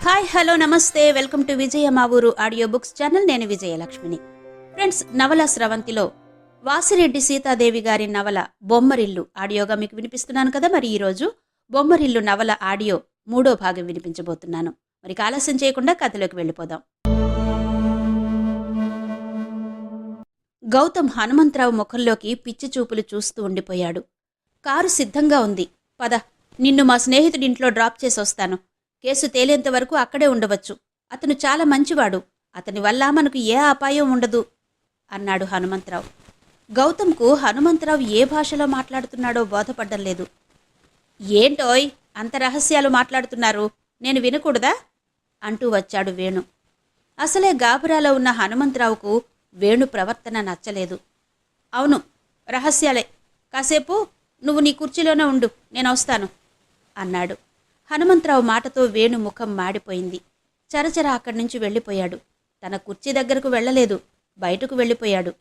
Hi hello నమస్తే welcome to విజయ మా ఊరు ఆడియో బుక్స్ ఛానల్. నేను విజయలక్ష్మిని. ఫ్రెండ్స్, నవల స్రవంతిలో వాసిరెడ్డి సీతాదేవి గారి నవల బొమ్మరిల్లు ఆడియోగా మీకు వినిపిస్తున్నాను కదా. మరి ఈరోజు బొమ్మరిల్లు నవల ఆడియో 3వ భాగం వినిపించబోతున్నాను. మరి ఆలస్యం చేయకుండా కథలోకి వెళ్ళిపోదాం. గౌతమ్ హనుమంతరావు ముఖంలోకి పిచ్చి చూపులు చూస్తూ ఉండిపోయాడు. కారు సిద్ధంగా ఉంది, పద, నిన్ను మా స్నేహితుడింట్లో డ్రాప్ చేసి వస్తాను. కేసు తేలేంత వరకు అక్కడే ఉండవచ్చు. అతను చాలా మంచివాడు. అతని వల్ల మనకు ఏ అపాయం ఉండదు అన్నాడు హనుమంతరావు. గౌతమ్కు హనుమంతరావు ఏ భాషలో మాట్లాడుతున్నాడో బోధపడ్డం లేదు. ఏంటోయ్ అంత రహస్యాలు మాట్లాడుతున్నారు, నేను వినకూడదా అంటూ వచ్చాడు వేణు. అసలే గాబరాలో ఉన్న హనుమంతరావుకు వేణు ప్రవర్తన నచ్చలేదు. అవును, రహస్యాలే. కాసేపు నువ్వు నీ కుర్చీలోనే ఉండు, నేను వస్తాను అన్నాడు. హనుమంతరావు మాటతో వేణు ముఖం మాడిపోయింది. చరచర అక్కడి నుంచి వెళ్ళిపోయాడు. తన కుర్చీ దగ్గరకు వెళ్ళలేదు, బయటకు వెళ్ళిపోయాడు.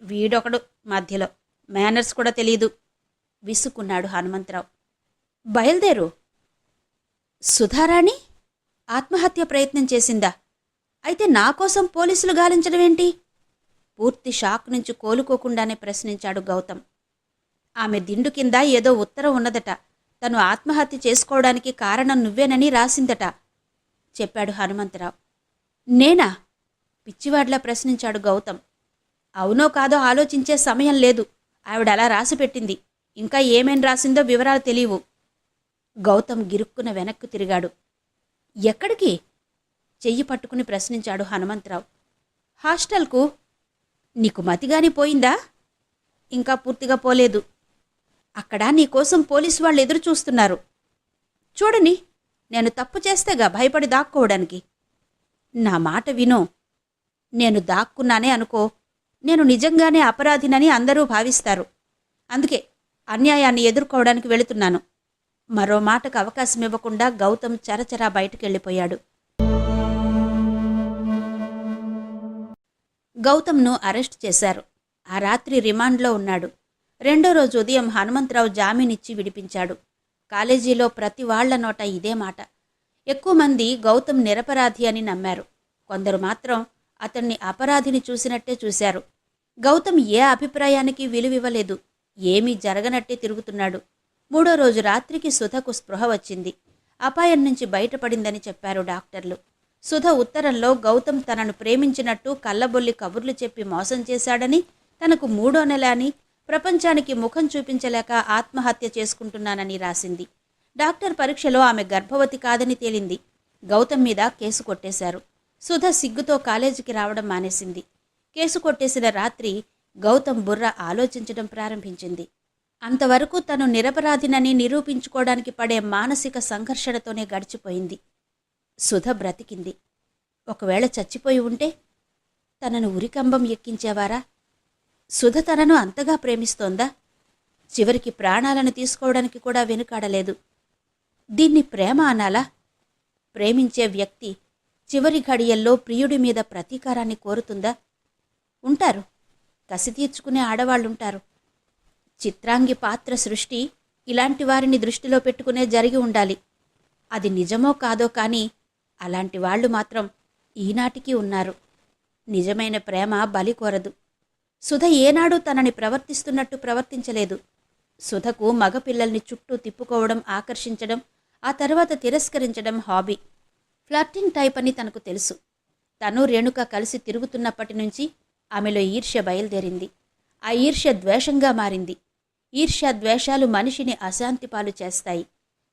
వీడొకడు మధ్యలో, మేనర్స్ కూడా తెలీదు విసుక్కున్నాడు హనుమంతరావు. బయలుదేరు. సుధారాణి ఆత్మహత్య ప్రయత్నం చేసిందా? అయితే నా కోసం పోలీసులు గాలించడమేంటి? పూర్తి షాక్ నుంచి కోలుకోకుండానే ప్రశ్నించాడు గౌతమ్. ఆమె దిండు కింద ఏదో ఉత్తరం ఉన్నదట. తను ఆత్మహత్య చేసుకోవడానికి కారణం నువ్వేనని రాసిందట చెప్పాడు హనుమంతరావు. నేనా? పిచ్చివాడ్లా ప్రశ్నించాడు గౌతమ్. అవునో కాదో ఆలోచించే సమయం లేదు. ఆవిడ అలా రాసిపెట్టింది. ఇంకా ఏమేం రాసిందో వివరాలు తెలియవు. గౌతమ్ గిరుక్కున వెనక్కు తిరిగాడు. ఎక్కడికి? చెయ్యి పట్టుకుని ప్రశ్నించాడు హనుమంతరావు. హాస్టల్కు. నీకు మతిగాని పోయిందా? ఇంకా పూర్తిగా పోలేదు. అక్కడ నీకోసం పోలీసు వాళ్ళు ఎదురు చూస్తున్నారు. చూడని, నేను తప్పు చేస్తేగా భయపడి దాక్కోవడానికి. నా మాట వినో. నేను దాక్కున్నానే అనుకో, నేను నిజంగానే అపరాధినని అందరూ భావిస్తారు. అందుకే అన్యాయాన్ని ఎదుర్కోవడానికి వెళుతున్నాను. మరో మాటకు అవకాశం ఇవ్వకుండా గౌతమ్ చరచరా బయటకెళ్ళిపోయాడు. గౌతమ్ను అరెస్ట్ చేశారు. ఆ రాత్రి రిమాండ్లో ఉన్నాడు. రెండో రోజు ఉదయం హనుమంతరావు జామీనిచ్చి విడిపించాడు. కాలేజీలో ప్రతి వాళ్ల నోట ఇదే మాట. ఎక్కువ మంది గౌతమ్ నిరపరాధి అని నమ్మారు. కొందరు మాత్రం అతన్ని అపరాధిని చూసినట్టే చూశారు. గౌతమ్ ఏ అభిప్రాయానికి విలువివ్వలేదు. ఏమీ జరగనట్టే తిరుగుతున్నాడు. మూడో రోజు రాత్రికి సుధకు స్పృహ వచ్చింది. అపాయం నుంచి బయటపడిందని చెప్పారు డాక్టర్లు. సుధ ఉత్తరంలో గౌతమ్ తనను ప్రేమించినట్టు కళ్ళబొల్లి కబుర్లు చెప్పి మోసం చేశాడని, తనకు 3వ నెల అని, ప్రపంచానికి ముఖం చూపించలేక ఆత్మహత్య చేసుకుంటున్నానని రాసింది. డాక్టర్ పరీక్షలో ఆమె గర్భవతి కాదని తేలింది. గౌతమ్ మీద కేసు కొట్టేశారు. సుధ సిగ్గుతో కాలేజీకి రావడం మానేసింది. కేసు కొట్టేసిన రాత్రి గౌతమ్ బుర్ర ఆలోచించడం ప్రారంభించింది. అంతవరకు తను నిరపరాధినని నిరూపించుకోవడానికి పడే మానసిక సంఘర్షణతోనే గడిచిపోయింది. సుధ బ్రతికింది. ఒకవేళ చచ్చిపోయి ఉంటే తనను ఉరికంబం ఎక్కించేవారా? సుధ తనను అంతగా ప్రేమిస్తోందా? చివరికి ప్రాణాలను తీసుకోవడానికి కూడా వెనుకాడలేదు. దీన్ని ప్రేమ అనాలా? ప్రేమించే వ్యక్తి చివరి ఘడియల్లో ప్రియుడి మీద ప్రతీకారాన్ని కోరుతుందా? ఉంటారు, కసి తీర్చుకునే ఆడవాళ్లుంటారు. చిత్రాంగి పాత్ర సృష్టి ఇలాంటి వారిని దృష్టిలో పెట్టుకునే జరిగి ఉండాలి. అది నిజమో కాదో కానీ అలాంటి వాళ్లు మాత్రం ఈనాటికి ఉన్నారు. నిజమైన ప్రేమ బలి కోరదు. సుధ ఏనాడు తనని ప్రవర్తిస్తున్నట్టు ప్రవర్తించలేదు. సుధకు మగపిల్లల్ని చుట్టూ తిప్పుకోవడం, ఆకర్షించడం, ఆ తర్వాత తిరస్కరించడం హాబీ. ఫ్లర్టింగ్ టైప్ అని తనకు తెలుసు. తను రేణుక కలిసి తిరుగుతున్నప్పటి నుంచి ఆమెలో ఈర్ష్య బయలుదేరింది. ఆ ఈర్ష్య ద్వేషంగా మారింది. ఈర్ష్య ద్వేషాలు మనిషిని అశాంతిపాలు చేస్తాయి.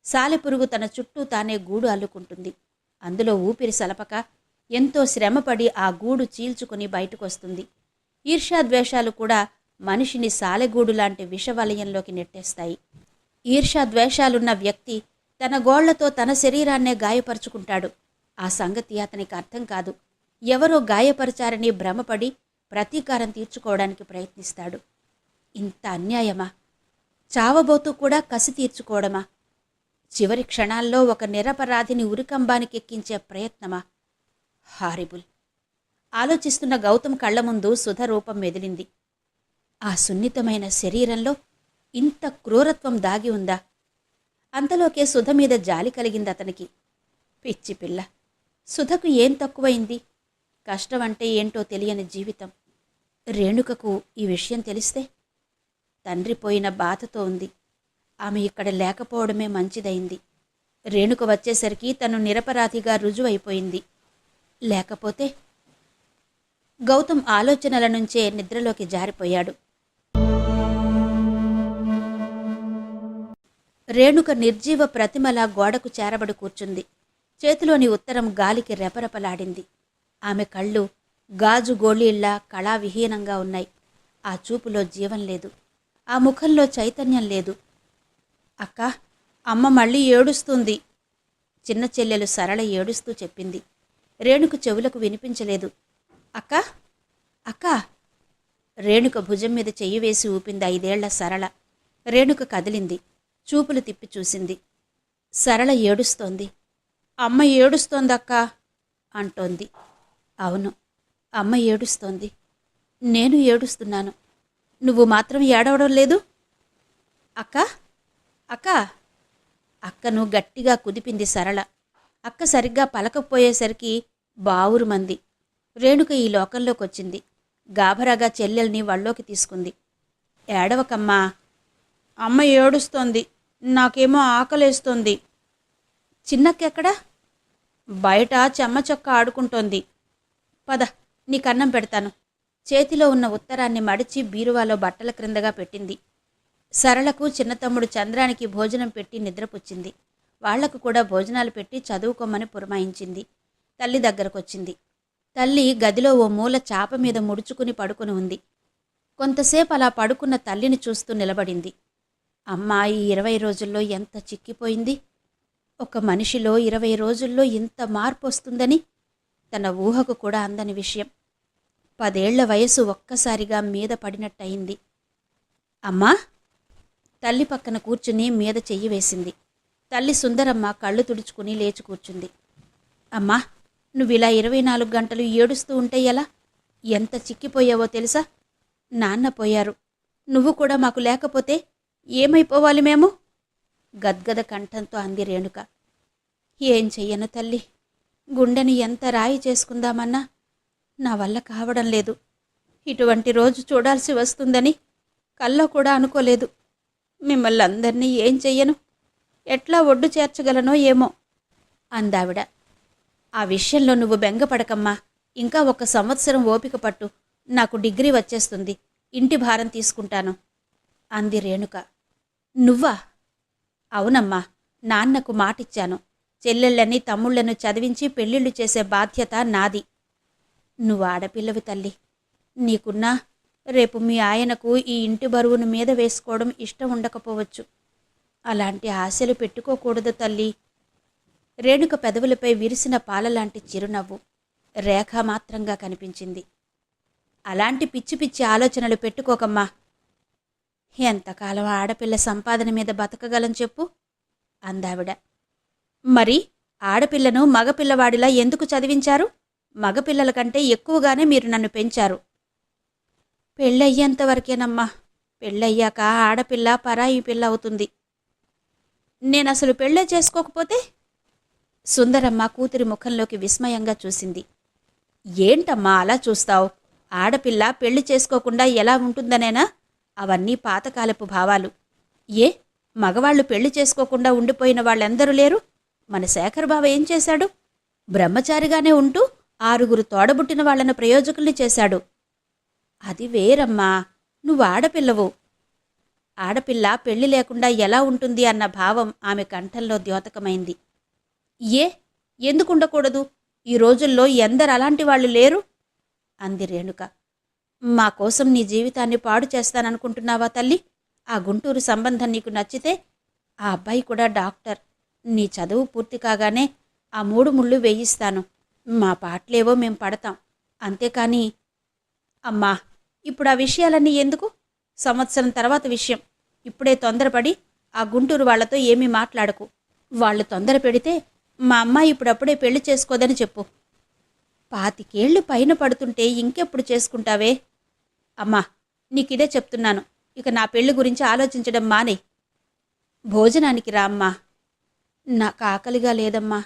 సాలెపురుగు తన చుట్టూ తానే గూడు అల్లుకుంటుంది. అందులో ఊపిరి సలపక ఎంతో శ్రమపడి ఆ గూడు చీల్చుకుని బయటకొస్తుంది. ఈర్ష్యాద్వేషాలు కూడా మనిషిని సాలెగూడు లాంటి విషవలయంలోకి నెట్టేస్తాయి. ఈర్ష్యాద్వేషాలున్న వ్యక్తి తన గోళ్లతో తన శరీరాన్నే గాయపరుచుకుంటాడు. ఆ సంగతి అతనికి అర్థం కాదు. ఎవరో గాయపరిచారని భ్రమపడి ప్రతీకారం తీర్చుకోవడానికి ప్రయత్నిస్తాడు. ఇంత అన్యాయమా? చావబోతూ కూడా కసి తీర్చుకోవడమా? చివరి క్షణాల్లో ఒక నిరపరాధిని ఉరికంబానికి ఎక్కించే ప్రయత్నమా? హారిబుల్. ఆలోచిస్తున్న గౌతమ్ కళ్ల ముందు సుధ రూపం మెదిలింది. ఆ సున్నితమైన శరీరంలో ఇంత క్రూరత్వం దాగి ఉందా? అంతలోకే సుధ మీద జాలి కలిగింది అతనికి. పిచ్చి పిల్ల, సుధకు ఏం తక్కువైంది? కష్టం అంటే ఏంటో తెలియని జీవితం. రేణుకకు ఈ విషయం తెలిస్తే? తండ్రి పోయిన బాధతో ఉంది. ఆమె ఇక్కడ లేకపోవడమే మంచిదైంది. రేణుక వచ్చేసరికి తను నిరపరాధిగా రుజువైపోయింది. లేకపోతే గౌతమ్ ఆలోచనల నుంచే నిద్రలోకి జారిపోయాడు. రేణుక నిర్జీవ ప్రతిమలా గోడకు చేరబడి కూర్చుంది. చేతిలోని ఉత్తరం గాలికి రెపరెపలాడింది. ఆమె కళ్ళు గాజు గోళీళ్లా కళావిహీనంగా ఉన్నాయి. ఆ చూపులో జీవం లేదు. ఆ ముఖంలో చైతన్యం లేదు. అక్క, అమ్మ మళ్ళీ ఏడుస్తుంది, చిన్న చెల్లెలు సరళ ఏడుస్తూ చెప్పింది. రేణుక చెవులకు వినిపించలేదు. అక్క, అక్క. రేణుక భుజం మీద చెయ్యి వేసి ఊపింది 5 ఏళ్ల సరళ. రేణుక కదిలింది. చూపులు తిప్పి చూసింది. సరళ ఏడుస్తోంది. అమ్మ ఏడుస్తోందక్కా అంటోంది. అవును, అమ్మ ఏడుస్తోంది. నేను ఏడుస్తున్నాను. నువ్వు మాత్రం ఏడవడం లేదు. అక్క, అక్క. అక్కను గట్టిగా కుదిపింది సరళ. అక్క సరిగ్గా పలకపోయేసరికి బావురుమంది. రేణుక ఈ లోకంలోకొచ్చింది. గాభరాగా చెల్లెల్ని వళ్ళోకి తీసుకుంది. ఏడవకమ్మా. అమ్మ ఏడుస్తోంది. నాకేమో ఆకలేస్తోంది. చిన్నక్కెక్కడా? బయట చెమ్మ చొక్క ఆడుకుంటోంది. పద, నీకన్నం పెడతాను. చేతిలో ఉన్న ఉత్తరాన్ని మడిచి బీరువాలో బట్టల క్రిందగా పెట్టింది. సరళకు చిన్నతమ్ముడు చంద్రానికి భోజనం పెట్టి నిద్రపుచ్చింది. వాళ్లకు కూడా భోజనాలు పెట్టి చదువుకోమని పురమాయించింది. తల్లి దగ్గరకొచ్చింది. తల్లి గదిలో ఓ మూల చాప మీద ముడుచుకుని పడుకుని ఉంది. కొంతసేపు అలా పడుకున్న తల్లిని చూస్తూ నిలబడింది. అమ్మాయి 20 రోజుల్లో ఎంత చిక్కిపోయింది. ఒక మనిషిలో 20 రోజుల్లో ఇంత మార్పు వస్తుందని తన ఊహకు కూడా అందని విషయం. 10 ఏళ్ల వయసు ఒక్కసారిగా మీద పడినట్టయింది. అమ్మా. తల్లి పక్కన కూర్చుని మీద చెయ్యి వేసింది. తల్లి సుందరమ్మ కళ్ళు తుడుచుకుని లేచి కూర్చుంది. అమ్మా, నువ్విలా 24 గంటలు ఏడుస్తూ ఉంటే ఎలా? ఎంత చిక్కిపోయావో తెలుసా? నాన్న పోయారు. నువ్వు కూడా మాకు లేకపోతే ఏమైపోవాలి మేము? గద్గద కంఠంతో అంది రేణుక. ఏం చెయ్యను తల్లి. గుండెని ఎంత రాయి చేసుకుందామన్నా నా వల్ల కావడం లేదు. ఇటువంటి రోజు చూడాల్సి వస్తుందని కల్లో కూడా అనుకోలేదు. మిమ్మల్ని అందరినీ ఏం చెయ్యను, ఎట్లా ఒడ్డు చేర్చగలనో ఏమో అందావిడ. ఆ విషయంలో నువ్వు బెంగపడకమ్మా. ఇంకా 1 సంవత్సరం ఓపిక పట్టు. నాకు డిగ్రీ వచ్చేస్తుంది. ఇంటి భారం తీసుకుంటాను అంది రేణుక. నువ్వా? అవునమ్మా. నాన్నకు మాటిచ్చాను. చెల్లెళ్ళని తమ్ముళ్లను చదివించి పెళ్ళిళ్ళు చేసే బాధ్యత నాది. నువ్వు ఆడపిల్లవి తల్లి. నీకున్నా రేపు మీ ఆయనకు ఈ ఇంటి బరువును మీద వేసుకోవడం ఇష్టం ఉండకపోవచ్చు. అలాంటి ఆశలు పెట్టుకోకూడదు తల్లి. రేణుక పెదవులపై విరిసిన పాలలాంటి చిరునవ్వు రేఖామాత్రంగా కనిపించింది. అలాంటి పిచ్చి పిచ్చి ఆలోచనలు పెట్టుకోకమ్మా. ఎంతకాలం ఆడపిల్ల సంపాదన మీద బతకగలం చెప్పు అందావిడ. మరి ఆడపిల్లను మగపిల్లవాడిలా ఎందుకు చదివించారు? మగపిల్లల కంటే ఎక్కువగానే మీరు నన్ను పెంచారు. పెళ్ళయ్యేంతవరకేనమ్మా. పెళ్ళయ్యాక ఆడపిల్ల పరాయి పిల్ల అవుతుంది. నేనసలు పెళ్ళే చేసుకోకపోతే? సుందరమ్మ కూతురి ముఖంలోకి విస్మయంగా చూసింది. ఏంటమ్మా అలా చూస్తావు? ఆడపిల్ల పెళ్లి చేసుకోకుండా ఎలా ఉంటుందనేనా? అవన్నీ పాతకాలపు భావాలు. ఏ, మగవాళ్లు పెళ్లి చేసుకోకుండా ఉండిపోయిన వాళ్ళెందరూ లేరు? మన శేఖర్ బావ ఏం చేశాడు? బ్రహ్మచారిగానే ఉంటూ 6 తోడబుట్టిన వాళ్లను ప్రయోజకుల్ని చేశాడు. అది వేరమ్మా. నువ్వు ఆడపిల్లవు. ఆడపిల్ల పెళ్లి లేకుండా ఎలా ఉంటుంది అన్న భావం ఆమె కంఠంలో ద్యోతకమైంది. ఏ, ఎందుకుండకూడదు? ఈ రోజుల్లో ఎందరు అలాంటి వాళ్ళు లేరు అంది రేణుక. మా కోసం నీ జీవితాన్ని పాడు చేస్తాననుకుంటున్నావా తల్లి? ఆ గుంటూరు సంబంధం నీకు నచ్చితే ఆ అబ్బాయి కూడా డాక్టర్. నీ చదువు పూర్తి కాగానే ఆ 3 ముళ్ళు వేయిస్తాను. మా పాటలేవో మేం పడతాం. అంతేకాని అమ్మా, ఇప్పుడు ఆ విషయాలన్నీ ఎందుకు? సంవత్సరం తర్వాత విషయం. ఇప్పుడే తొందరపడి ఆ గుంటూరు వాళ్లతో ఏమీ మాట్లాడకు. వాళ్ళు తొందర పెడితే మా అమ్మాయి ఇప్పుడప్పుడే పెళ్లి చేసుకోదని చెప్పు. 25 ఏళ్లు పైన పడుతుంటే ఇంకెప్పుడు చేసుకుంటావే? అమ్మా, నీకిదే చెప్తున్నాను. ఇక నా పెళ్లి గురించి ఆలోచించడం మానే. భోజనానికి రా అమ్మా. నాకు ఆకలిగా లేదమ్మా.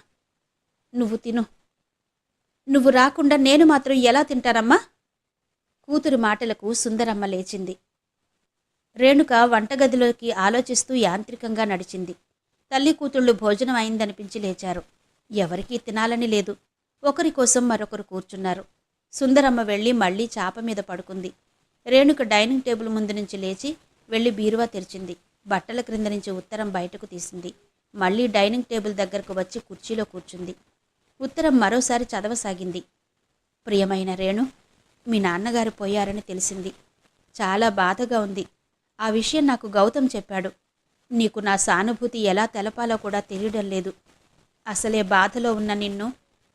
నువ్వు తిను. నువ్వు రాకుండా నేను మాత్రం ఎలా తింటానమ్మా? కూతురు మాటలకు సుందరమ్మ లేచింది. రేణుక వంటగదిలోకి ఆలోచిస్తూ యాంత్రికంగా నడిచింది. తల్లి కూతుళ్ళు భోజనం అయిందనిపించి లేచారు. ఎవరికీ తినాలని లేదు. ఒకరి కోసం మరొకరు కూర్చున్నారు. సుందరమ్మ వెళ్ళి మళ్లీ చాప మీద పడుకుంది. రేణుక డైనింగ్ టేబుల్ ముందు నుంచి లేచి వెళ్ళి బీరువా తెరిచింది. బట్టల క్రింద నుంచి ఉత్తరం బయటకు తీసింది. మళ్లీ డైనింగ్ టేబుల్ దగ్గరకు వచ్చి కుర్చీలో కూర్చుంది. ఉత్తరం మరోసారి చదవసాగింది. ప్రియమైన రేణు, మీ నాన్నగారు పోయారని తెలిసింది. చాలా బాధగా ఉంది. ఆ విషయం నాకు గౌతమ్ చెప్పాడు. నీకు నా సానుభూతి ఎలా తెలపాలో కూడా తెలియడం లేదు. అసలే బాధలో ఉన్న నిన్ను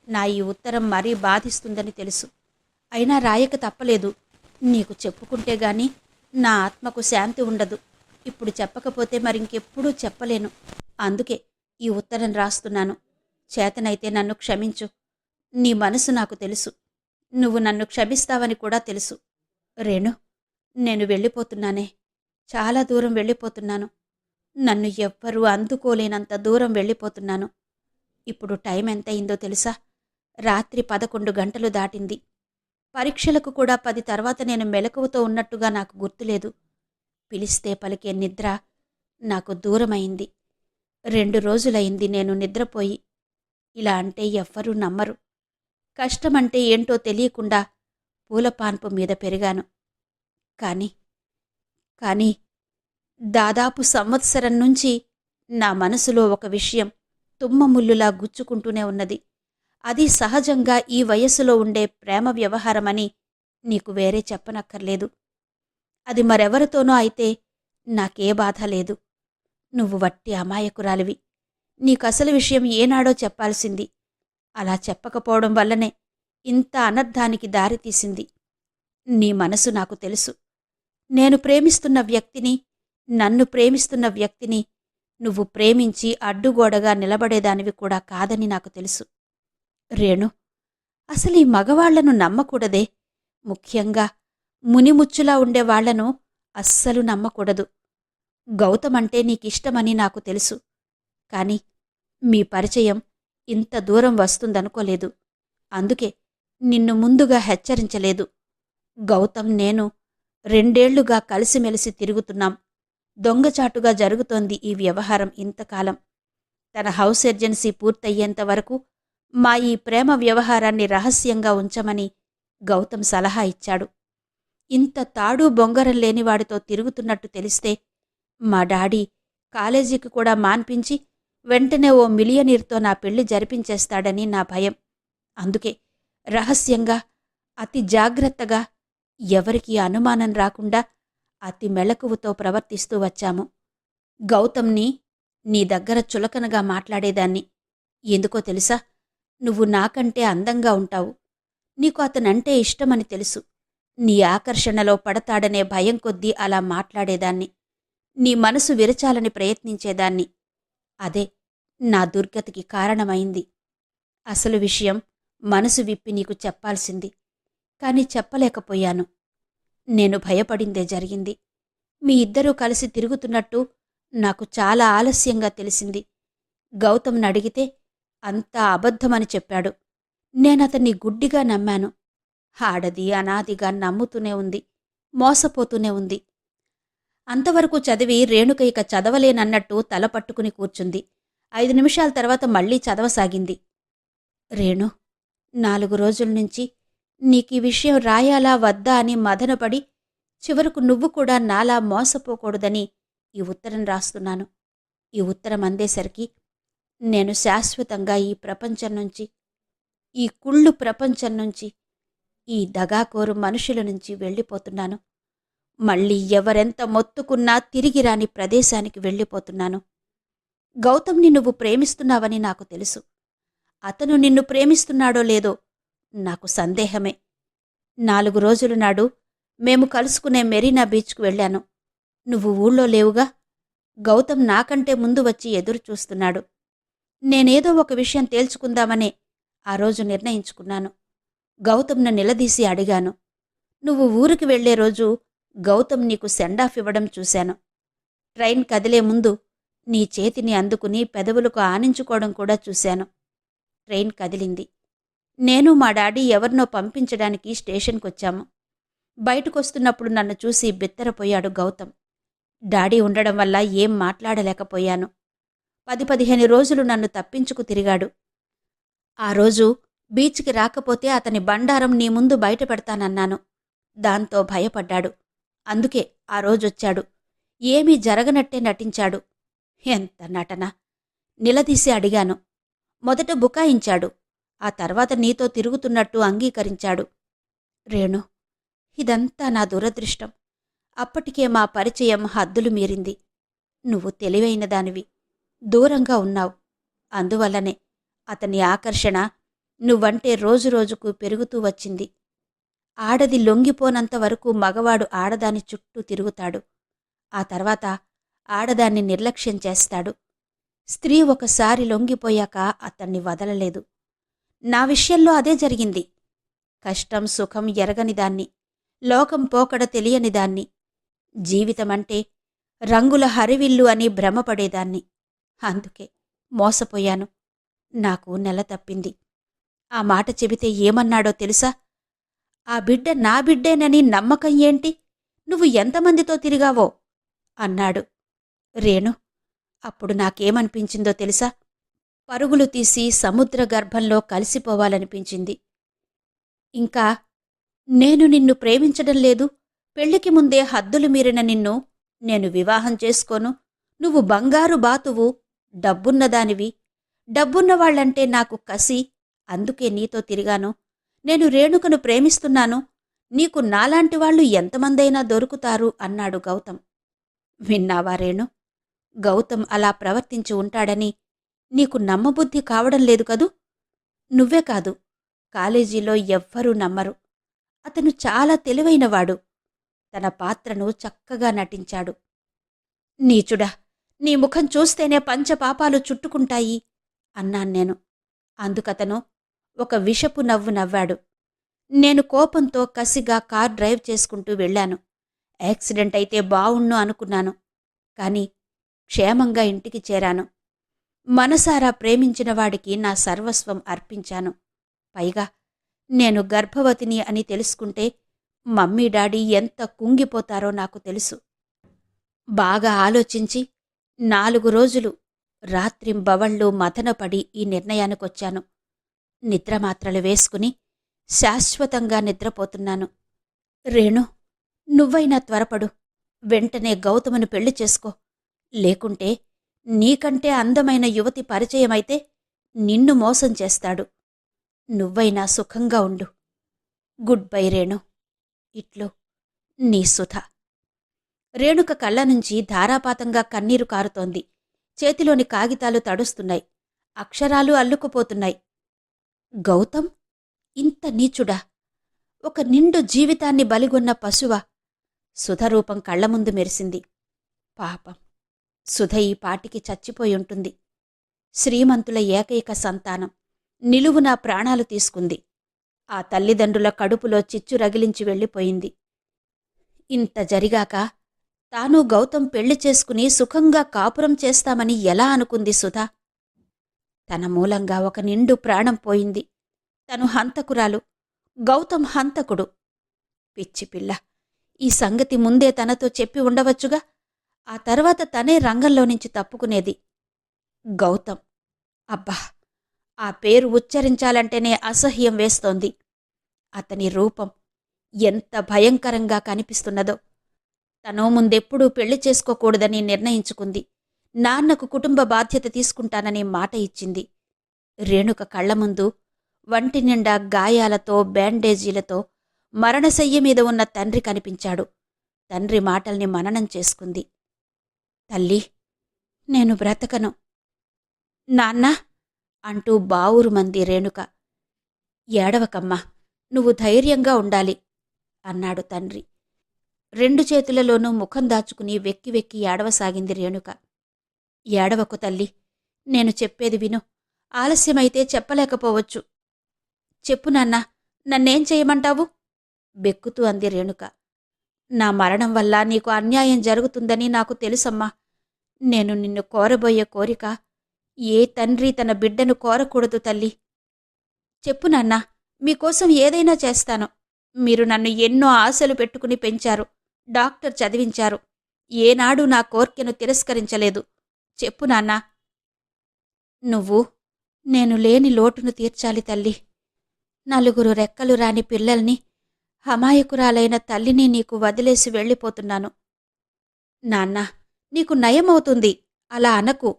నా ఈ ఉత్తరం మరీ బాధిస్తుందని తెలుసు. అయినా రాయక తప్పలేదు. నీకు చెప్పుకుంటే గాని నా ఆత్మకు శాంతి ఉండదు. ఇప్పుడు చెప్పకపోతే మరింకెప్పుడూ చెప్పలేను. అందుకే ఈ ఉత్తరం రాస్తున్నాను. చేతనైతే నన్ను క్షమించు. నీ మనసు నాకు తెలుసు. నువ్వు నన్ను క్షమిస్తావని కూడా తెలుసు. రేణు, నేను వెళ్ళిపోతున్నానే. చాలా దూరం వెళ్ళిపోతున్నాను. నన్ను ఎవ్వరూ అందుకోలేనంత దూరం వెళ్ళిపోతున్నాను. ఇప్పుడు టైం ఎంతయిందో తెలుసా? రాత్రి 11 గంటలు దాటింది. పరీక్షలకు కూడా 10 తర్వాత నేను మెలకువతో ఉన్నట్టుగా నాకు గుర్తులేదు. పిలిస్తే పలికే నిద్ర నాకు దూరమైంది. 2 రోజులైంది నేను నిద్రపోయి. ఇలా అంటే ఎవ్వరూ నమ్మరు. కష్టమంటే ఏంటో తెలియకుండా పూలపాన్పు మీద పెరిగాను. కానీ దాదాపు సంవత్సరం నుంచి నా మనసులో ఒక విషయం తుమ్మముల్లులా గుచ్చుకుంటూనే ఉన్నది. అది సహజంగా ఈ వయస్సులో ఉండే ప్రేమ వ్యవహారమని నీకు వేరే చెప్పనక్కర్లేదు. అది మరెవరితోనో అయితే నాకే బాధ లేదు. నువ్వు వట్టి అమాయకురాలివి. నీకసలు విషయం ఏనాడో చెప్పాల్సింది. అలా చెప్పకపోవడం వల్లనే ఇంత అనర్థానికి దారితీసింది. నీ మనసు నాకు తెలుసు. నేను ప్రేమిస్తున్న వ్యక్తిని, నన్ను ప్రేమిస్తున్న వ్యక్తిని నువ్వు ప్రేమించి అడ్డుగోడగా నిలబడేదానివి కూడా కాదని నాకు తెలుసు. రేణు, అసలీ మగవాళ్లను నమ్మకూడదే. ముఖ్యంగా మునిముచ్చులా ఉండేవాళ్లను అస్సలు నమ్మకూడదు. గౌతమంటే నీకిష్టమని నాకు తెలుసు. కాని మీ పరిచయం ఇంత దూరం వస్తుందనుకోలేదు. అందుకే నిన్ను ముందుగా హెచ్చరించలేదు. గౌతమ్ నేను 2 ఏళ్లుగా కలిసిమెలిసి తిరుగుతున్నాం. దొంగచాటుగా జరుగుతోంది ఈ వ్యవహారం ఇంతకాలం. తన హౌస్ ఎర్జెన్సీ పూర్తయ్యేంతవరకు మా ఈ ప్రేమ వ్యవహారాన్ని రహస్యంగా ఉంచమని గౌతమ్ సలహా ఇచ్చాడు. ఇంత తాడు బొంగరం లేనివాడితో తిరుగుతున్నట్టు తెలిస్తే మా డాడీ కాలేజీకి కూడా మాన్పించి వెంటనే ఓ మిలియనీర్తో నా పెళ్లి జరిపించేస్తాడని నా భయం. అందుకే రహస్యంగా, అతి జాగ్రత్తగా, ఎవరికీ అనుమానం రాకుండా అతి మెలకువతో ప్రవర్తిస్తూ వచ్చాము. గౌతమ్ని నీ దగ్గర చులకనగా మాట్లాడేదాన్ని. ఎందుకో తెలుసా? నువ్వు నాకంటే అందంగా ఉంటావు. నీకు అతనంటే ఇష్టమని తెలుసు. నీ ఆకర్షణలో పడతాడనే భయం కొద్దీ అలా మాట్లాడేదాన్ని. నీ మనసు విరచాలని ప్రయత్నించేదాన్ని. అదే నా దుర్గతికి కారణమైంది. అసలు విషయం మనసు విప్పి నీకు చెప్పాల్సింది. కాని చెప్పలేకపోయాను. నేను భయపడిందే జరిగింది. మీ ఇద్దరూ కలిసి తిరుగుతున్నట్టు నాకు చాలా ఆలస్యంగా తెలిసింది. గౌతమ్నడిగితే అంతా అబద్ధమని చెప్పాడు. నేనతన్ని గుడ్డిగా నమ్మాను. ఆడది అనాదిగా నమ్ముతూనే ఉంది, మోసపోతూనే ఉంది. అంతవరకు చదివి రేణుక ఇక చదవలేనన్నట్టు తల పట్టుకుని కూర్చుంది. 5 నిమిషాల తర్వాత మళ్లీ చదవసాగింది. రేణు, 4 రోజుల్నుంచి నీకీ విషయం రాయాలా వద్దా అని మదనపడి చివరకు నువ్వు కూడా నాలా మోసపోకూడదని ఈ ఉత్తరం రాస్తున్నాను. ఈ ఉత్తరం అందేసరికి నేను శాశ్వతంగా ఈ ప్రపంచం నుంచి, ఈ కుళ్ళు ప్రపంచం నుంచి, ఈ దగాకోరు మనుషుల నుంచి వెళ్ళిపోతున్నాను. మళ్ళీ ఎవరెంత మొత్తుకున్నా తిరిగి రాని ప్రదేశానికి వెళ్ళిపోతున్నాను. గౌతమ్ని నువ్వు ప్రేమిస్తున్నావని నాకు తెలుసు. అతను నిన్ను ప్రేమిస్తున్నాడో లేదో నాకు సందేహమే. 4 రోజుల నాడు మేము కలుసుకునే మెరీనా బీచ్కు వెళ్ళాను. నువ్వు ఊళ్ళో లేవుగా. గౌతమ్ నాకంటే ముందు వచ్చి ఎదురు చూస్తున్నాడు. నేనేదో ఒక విషయం తేల్చుకుందామనే ఆ రోజు నిర్ణయించుకున్నాను. గౌతమ్ను నిలదీసి అడిగాను. నువ్వు ఊరికి వెళ్లే రోజు గౌతమ్ నీకు సెండాఫ్ ఇవ్వడం చూశాను. ట్రైన్ కదిలే ముందు నీ చేతిని అందుకుని పెదవులకు ఆనించుకోవడం కూడా చూశాను. ట్రైన్ కదిలింది. నేను మా డాడీ ఎవరినో పంపించడానికి స్టేషన్కొచ్చాము. బయటకొస్తున్నప్పుడు నన్ను చూసి బిత్తరపోయాడు గౌతమ్. డాడీ ఉండడం వల్ల ఏం మాట్లాడలేకపోయాను. 10-15 రోజులు నన్ను తప్పించుకు తిరిగాడు. ఆ రోజు బీచ్కి రాకపోతే అతని బండారం నీ ముందు బయట పెడతానన్నాను. దాంతో భయపడ్డాడు. అందుకే ఆ రోజొచ్చాడు. ఏమీ జరగనట్టే నటించాడు. ఎంత నటన! నిలదీసి అడిగాను. మొదట బుకాయించాడు. ఆ తర్వాత నీతో తిరుగుతున్నట్టు అంగీకరించాడు. రేణు, ఇదంతా నా దురదృష్టం. అప్పటికే మా పరిచయం హద్దులు మీరింది. నువ్వు తెలివైన దానివి. దూరంగా ఉన్నావు. అందువల్లనే అతని ఆకర్షణ నువ్వంటే రోజురోజుకు పెరుగుతూ వచ్చింది. ఆడది లొంగిపోనంత వరకు మగవాడు ఆడదాని చుట్టూ తిరుగుతాడు. ఆ తర్వాత ఆడదాన్ని నిర్లక్ష్యం చేస్తాడు. స్త్రీ ఒకసారి లొంగిపోయాక అతన్ని వదలలేదు. నా విషయంలో అదే జరిగింది. కష్టం సుఖం ఎరగనిదాన్ని, లోకం పోకడ తెలియనిదాన్ని, జీవితమంటే రంగుల హరివిల్లు అని భ్రమపడేదాన్ని. అందుకే మోసపోయాను. నాకు నెల తప్పింది. ఆ మాట చెబితే ఏమన్నాడో తెలుసా? ఆ బిడ్డ నా బిడ్డేనని నమ్మకం ఏంటి? నువ్వు ఎంతమందితో తిరిగావో అన్నాడు. రేణు, అప్పుడు నాకేమనిపించిందో తెలుసా? పరుగులు తీసి సముద్ర గర్భంలో కలిసిపోవాలనిపించింది. ఇంకా నేను నిన్ను ప్రేమించడం లేదు, పెళ్లికి ముందే హద్దులు మీరిన నిన్ను నేను వివాహం చేసుకోను, నువ్వు బంగారు బాతువు, డబ్బున్నదానివి, డబ్బున్నవాళ్లంటే నాకు కసి, అందుకే నీతో తిరిగాను. నేను రేణుకను ప్రేమిస్తున్నాను, నీకు నాలాంటివాళ్లు ఎంతమందైనా దొరుకుతారు అన్నాడు గౌతమ్. విన్నావా రేణు? గౌతమ్ అలా ప్రవర్తించి ఉంటాడని నీకు నమ్మబుద్ధి కావడం లేదు కదూ? నువ్వే కాదు, కాలేజీలో ఎవ్వరూ నమ్మరు. అతను చాలా తెలివైనవాడు. తన పాత్రను చక్కగా నటించాడు. నీచుడా, నీ ముఖం చూస్తేనే పంచపాపాలు చుట్టుకుంటాయి అన్నాన్నేను. అందుకతను ఒక విషపు నవ్వు నవ్వాడు. నేను కోపంతో కసిగా కార్ డ్రైవ్ చేసుకుంటూ వెళ్ళాను. యాక్సిడెంట్ అయితే బావుణ్ణు అనుకున్నాను. కాని క్షేమంగా ఇంటికి చేరాను. మనసారా ప్రేమించినవాడికి నా సర్వస్వం అర్పించాను. పైగా నేను గర్భవతిని అని తెలుసుకుంటే మమ్మీ డాడీ ఎంత కుంగిపోతారో నాకు తెలుసు. బాగా ఆలోచించి 4 రోజులు రాత్రింబవళ్ళు మథనపడి ఈ నిర్ణయానికొచ్చాను. నిద్రమాత్రలు వేసుకుని శాశ్వతంగా నిద్రపోతున్నాను. రేణు, నువ్వైనా త్వరపడు. వెంటనే గౌతమును పెళ్లి చేసుకో. లేకుంటే నీకంటే అందమైన యువతి పరిచయమైతే నిన్ను మోసం చేస్తాడు. నువ్వైనా సుఖంగా ఉండు. Good bye Renu. ఇట్లు నీ సుధ. రేణుక కళ్ళనుంచి ధారాపాతంగా కన్నీరు కారుతోంది. చేతిలోని కాగితాలు తడుస్తున్నాయి. అక్షరాలు అల్లుకుపోతున్నాయి. గౌతమ్ ఇంత నీచుడా? ఒక నిండు జీవితాన్ని బలిగొన్న పశువా? సుధరూపం కళ్లముందు మెరిసింది. పాపం, సుధ ఈ పాటికి చచ్చిపోయుంటుంది. శ్రీమంతుల ఏకైక సంతానం నిలువునా ప్రాణాలు తీసుకుంది. ఆ తల్లిదండ్రుల కడుపులో చిచ్చు రగిలించి వెళ్ళిపోయింది. ఇంత జరిగాక తాను గౌతమ్ పెళ్లి చేసుకుని సుఖంగా కాపురం చేస్తామని ఎలా అనుకుంది సుధ? తన మూలంగా ఒక నిండు ప్రాణం పోయింది. తను హంతకురాలు, గౌతమ్ హంతకుడు. పిచ్చిపిల్ల, ఈ సంగతి ముందే తనతో చెప్పి ఉండవచ్చుగా. ఆ తర్వాత తనే రంగంలో నుంచి తప్పుకునేది. గౌతమ్, అబ్బా, ఆ పేరు ఉచ్చరించాలంటేనే అసహ్యం వేస్తోంది. అతని రూపం ఎంత భయంకరంగా కనిపిస్తున్నదో. తను ముందెప్పుడూ పెళ్లి చేసుకోకూడదని నిర్ణయించుకుంది. నాన్నకు కుటుంబ బాధ్యత తీసుకుంటానని మాట ఇచ్చింది. రేణుక కళ్ల ముందు వంటి నిండా గాయాలతో బ్యాండేజీలతో మరణశయ్య మీద ఉన్న తండ్రి కనిపించాడు. తండ్రి మాటల్ని మననం చేసుకుంది. తల్లి, నేను బ్రతకను. నాన్నా అంటూ బావురుమంది రేణుక. ఏడవకమ్మా, నువ్వు ధైర్యంగా ఉండాలి అన్నాడు తండ్రి. 2 చేతులలోనూ ముఖం దాచుకుని వెక్కి వెక్కి ఏడవసాగింది రేణుక. ఏడవకు తల్లి, నేను చెప్పేది విను. ఆలస్యమైతే చెప్పలేకపోవచ్చు. చెప్పు నాన్నా, నన్నేం చేయమంటావు? బెక్కుతూ అంది రేణుక. నా మరణం వల్ల నీకు అన్యాయం జరుగుతుందని నాకు తెలుసమ్మా. నేను నిన్ను కోరబోయే కోరిక ఏ తండ్రి తన బిడ్డను కోరకూడదు తల్లి. చెప్పు నాన్నా, మీకోసం ఏదైనా చేస్తాను. మీరు నన్ను ఎన్నో ఆశలు పెట్టుకుని పెంచారు, డాక్టర్ చదివించారు. ఏనాడు నా కోర్కెను తిరస్కరించలేదు. చెప్పు నాన్నా. నువ్వు నేను లేని లోటును తీర్చాలి తల్లి. నలుగురు రెక్కలు రాని పిల్లల్ని, అమాయకురాలైన తల్లిని నీకు వదిలేసి వెళ్ళిపోతున్నాను. నాన్నా, నీకు నయమవుతుంది, అలా అనకు.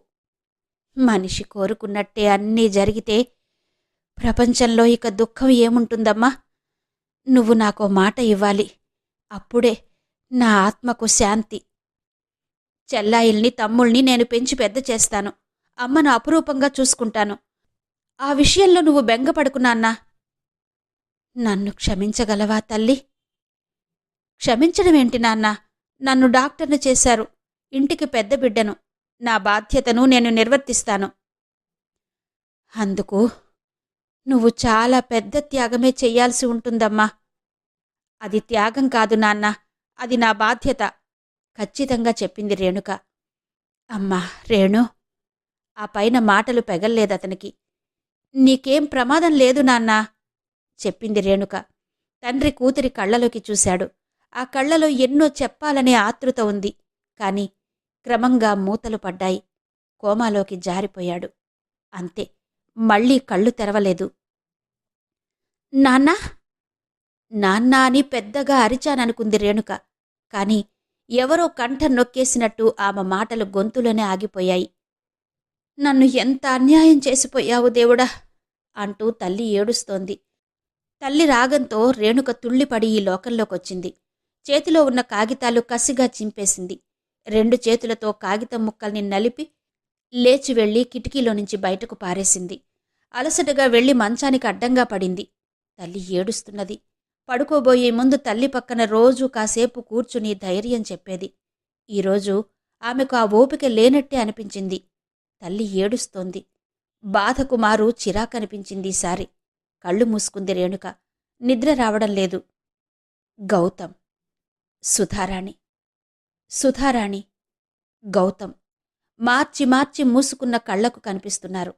మనిషి కోరుకున్నట్టే అన్నీ జరిగితే ప్రపంచంలో ఇక దుఃఖం ఏముంటుందమ్మా? నువ్వు నాకో మాట ఇవ్వాలి. అప్పుడే నా ఆత్మకు శాంతి. చెల్లాయిల్ని, తమ్ముల్ని నేను పెంచి పెద్ద చేస్తాను. అమ్మను అపురూపంగా చూసుకుంటాను. ఆ విషయంలో నువ్వు బెంగపడకు నాన్నా. నన్ను క్షమించగలవా తల్లి? క్షమించడమేంటి నాన్నా? నన్ను డాక్టర్ని చేశారు. ఇంటికి పెద్ద బిడ్డను. నా బాధ్యతను నేను నిర్వర్తిస్తాను. అందుకు నువ్వు చాలా పెద్ద త్యాగమే చెయ్యాల్సి ఉంటుందమ్మా. అది త్యాగం కాదు నాన్నా, అది నా బాధ్యత, ఖచ్చితంగా చెప్పింది రేణుక. అమ్మా రేణు, ఆ పైన మాటలు పెగల్లేదతనికి. నీకేం ప్రమాదం లేదు నాన్నా, చెప్పింది రేణుక. తండ్రి కూతురి కళ్ళలోకి చూశాడు. ఆ కళ్ళలో ఎన్నో చెప్పాలనే ఆతృత ఉంది. కాని క్రమంగా మూతలు పడ్డాయి. కోమాలోకి జారిపోయాడు. అంతే, మళ్లీ కళ్ళు తెరవలేదు. నాన్నా, నాన్నా అని పెద్దగా అరిచాననుకుంది రేణుక. కాని ఎవరో కంఠం నొక్కేసినట్టు ఆమె మాటలు గొంతులోనే ఆగిపోయాయి. నన్ను ఎంత అన్యాయం చేసిపోయావు దేవుడా అంటూ తల్లి ఏడుస్తోంది. తల్లి రాగంతో రేణుక తుళ్ళిపడి ఈ లోకంలోకొచ్చింది. చేతిలో ఉన్న కాగితాలు కసిగా చింపేసింది. 2 చేతులతో కాగితం ముక్కల్ని నలిపి లేచి వెళ్లి కిటికీలో నుంచి బయటకు పారేసింది. అలసటగా వెళ్లి మంచానికి అడ్డంగా పడింది. తల్లి ఏడుస్తున్నది. పడుకోబోయే ముందు తల్లి పక్కన రోజూ కాసేపు కూర్చుని ధైర్యం చెప్పేది. ఈరోజు ఆమెకు ఆ ఓపిక లేనట్టే అనిపించింది. తల్లి ఏడుస్తోంది. బాధకు మారు చిరాకనిపించింది ఈసారి. కళ్ళు మూసుకుంది రేణుక. నిద్ర రావడం లేదు. గౌతమ్, సుధారాణి, సుధారాణి, గౌతమ్ మార్చి మార్చి మూసుకున్న కళ్లకు కనిపిస్తున్నారు.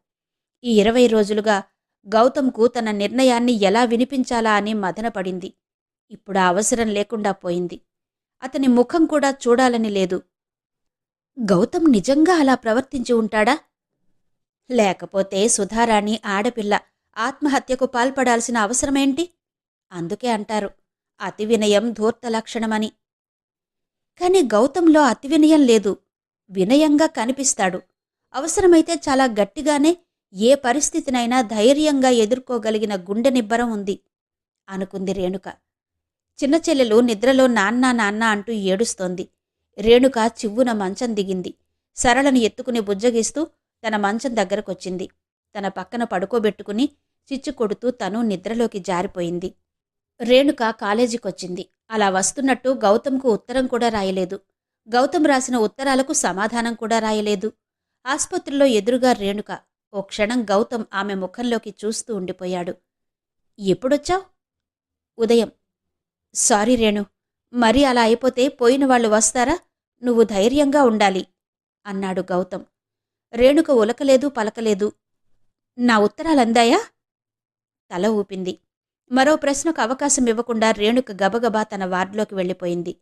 ఈ 20 రోజులుగా గౌతమ్కు తన నిర్ణయాన్ని ఎలా వినిపించాలా అని మదనపడింది. ఇప్పుడు ఆ అవసరం లేకుండా పోయింది. అతని ముఖం కూడా చూడాలని లేదు. గౌతమ్ నిజంగా అలా ప్రవర్తించి ఉంటాడా? లేకపోతే సుధారాణి ఆడపిల్ల, ఆత్మహత్యకు పాల్పడాల్సిన అవసరమేంటి? అందుకే అంటారు, అతి వినయం ధూర్త లక్షణమని. కాని గౌతంలో అతి వినయం లేదు. వినయంగా కనిపిస్తాడు. అవసరమైతే చాలా గట్టిగానే ఏ పరిస్థితినైనా ధైర్యంగా ఎదుర్కోగలిగిన గుండె నిబ్బరం ఉంది అనుకుంది రేణుక. చిన్న చెల్లెలు నిద్రలో నాన్నా నాన్నా అంటూ ఏడుస్తోంది. రేణుక చివ్వున మంచం దిగింది. సరళను ఎత్తుకుని బుజ్జగిస్తూ తన మంచం దగ్గరకొచ్చింది. తన పక్కన పడుకోబెట్టుకుని చిచ్చు కొడుతూ తను నిద్రలోకి జారిపోయింది. రేణుక కాలేజీకొచ్చింది. అలా వస్తున్నట్టు గౌతంకు ఉత్తరం కూడా రాయలేదు. గౌతం రాసిన ఉత్తరాలకు సమాధానం కూడా రాయలేదు. ఆస్పత్రిలో ఎదురుగా రేణుక. ఓ క్షణం గౌతం ఆమె ముఖంలోకి చూస్తూ ఉండిపోయాడు. ఎప్పుడొచ్చావ్? ఉదయం. సారీ రేణు, మరీ అలా అయిపోతే పోయిన వాళ్ళు వస్తారా? నువ్వు ధైర్యంగా ఉండాలి అన్నాడు గౌతం. రేణుక ఉలకలేదు, పలకలేదు. నా ఉత్తరాలందాయా? తల ఊపింది. మరో ప్రశ్నకు అవకాశం ఇవ్వకుండా రేణుక గబగబా తన వార్డులోకి వెళ్ళిపోయింది.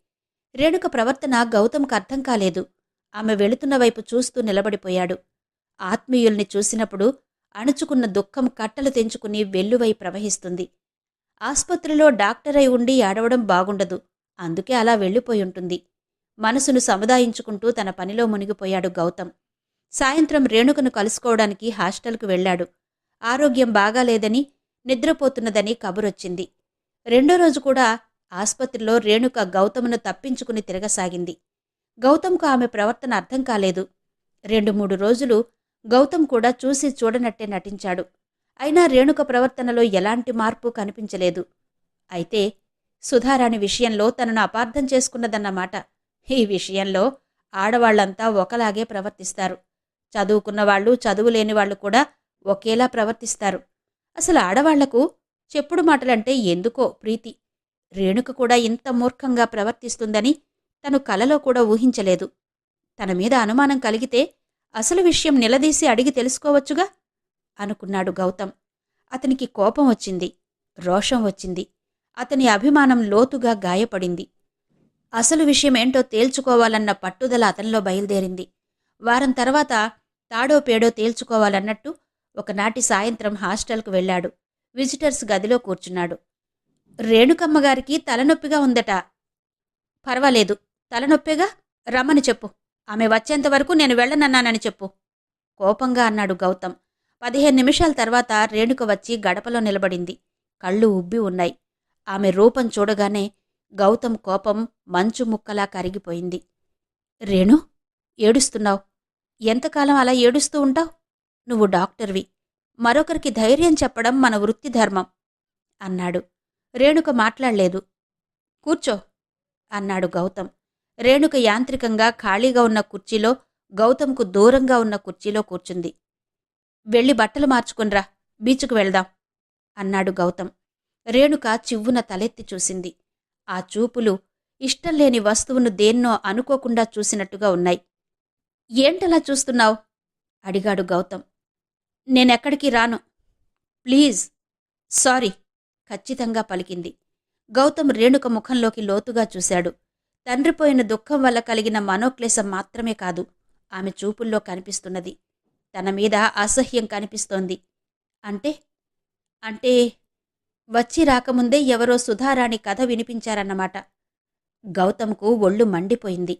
రేణుక ప్రవర్తన గౌతంకు అర్థం కాలేదు. ఆమె వెళుతున్న వైపు చూస్తూ నిలబడిపోయాడు. ఆత్మీయుల్ని చూసినప్పుడు అణుచుకున్న దుఃఖం కట్టలు తెంచుకుని వెల్లువై ప్రవహిస్తుంది. ఆస్పత్రిలో డాక్టరై ఉండి ఏడవడం బాగుండదు. అందుకే అలా వెళ్ళిపోయుంటుంది. మనసును సముదాయించుకుంటూ తన పనిలో మునిగిపోయాడు గౌతం. సాయంత్రం రేణుకను కలుసుకోవడానికి హాస్టల్కు వెళ్లాడు. ఆరోగ్యం బాగాలేదని, నిద్రపోతున్నదని కబురొచ్చింది. 2వ రోజు కూడా ఆస్పత్రిలో రేణుక గౌతమును తప్పించుకుని తిరగసాగింది. గౌతంకు ఆమె ప్రవర్తన అర్థం కాలేదు. 2-3 రోజులు గౌతం కూడా చూసి చూడనట్టే నటించాడు. అయినా రేణుక ప్రవర్తనలో ఎలాంటి మార్పు కనిపించలేదు. అయితే సుధారాణి విషయంలో తనను అపార్థం చేసుకున్నదన్నమాట. ఈ విషయంలో ఆడవాళ్లంతా ఒకలాగే ప్రవర్తిస్తారు. చదువుకున్నవాళ్లు, చదువులేనివాళ్లు కూడా ఒకేలా ప్రవర్తిస్తారు. అసలు ఆడవాళ్లకు చెప్పుడు మాటలంటే ఎందుకో ప్రీతి. రేణుక కూడా ఇంత మూర్ఖంగా ప్రవర్తిస్తుందని తను కలలో కూడా ఊహించలేదు. తన మీద అనుమానం కలిగితే అసలు విషయం నిలదీసి అడిగి తెలుసుకోవచ్చుగా అనుకున్నాడు గౌతం. అతనికి కోపం వచ్చింది, రోషం వచ్చింది. అతని అభిమానం లోతుగా గాయపడింది. అసలు విషయమేంటో తేల్చుకోవాలన్న పట్టుదల అతనిలో బయలుదేరింది. వారం తర్వాత తాడో పేడో తేల్చుకోవాలన్నట్టు ఒకనాటి సాయంత్రం హాస్టల్కు వెళ్ళాడు. విజిటర్స్ గదిలో కూర్చున్నాడు. రేణుకమ్మగారికి తలనొప్పిగా ఉందట. పర్వాలేదు, తలనొప్పేగా, రమ్మని చెప్పు. ఆమె వచ్చేంతవరకు నేను వెళ్ళనన్నానని చెప్పు, కోపంగా అన్నాడు గౌతమ్. 15 నిమిషాల తర్వాత రేణుక వచ్చి గడపలో నిలబడింది. కళ్ళు ఉబ్బి ఉన్నాయి. ఆమె రూపం చూడగానే గౌతమ్ కోపం మంచు ముక్కలా కరిగిపోయింది. రేణు, ఏడుస్తున్నావు? ఎంతకాలం అలా ఏడుస్తూ ఉంటావు? నువ్వు డాక్టర్వి. మరొకరికి ధైర్యం చెప్పడం మన వృత్తి ధర్మం అన్నాడు. రేణుక మాట్లాడలేదు. కూర్చో అన్నాడు గౌతమ్. రేణుక యాంత్రికంగా ఖాళీగా ఉన్న కుర్చీలో, గౌతమ్కు దూరంగా ఉన్న కుర్చీలో కూర్చుంది. వెళ్ళి బట్టలు మార్చుకునిరా, బీచుకు వెళ్దాం అన్నాడు గౌతమ్. రేణుక చివ్వున తలెత్తి చూసింది. ఆ చూపులు ఇష్టంలేని వస్తువును దేన్నో అనుకోకుండా చూసినట్టుగా ఉన్నాయి. ఏంటలా చూస్తున్నావు? అడిగాడు గౌతమ్. నేనెక్కడికి రాను. ప్లీజ్. సారీ, ఖచ్చితంగా పలికింది. గౌతమ్ రేణుక ముఖంలోకి లోతుగా చూశాడు. తండ్రిపోయిన దుఃఖం వల్ల కలిగిన మనోక్లేశం మాత్రమే కాదు, ఆమె చూపుల్లో కనిపిస్తున్నది. తన మీద అసహ్యం కనిపిస్తోంది. అంటే అంటే వచ్చి రాకముందే ఎవరో సుధారాణి కథ వినిపించారన్నమాట. గౌతమ్కు ఒళ్ళు మండిపోయింది.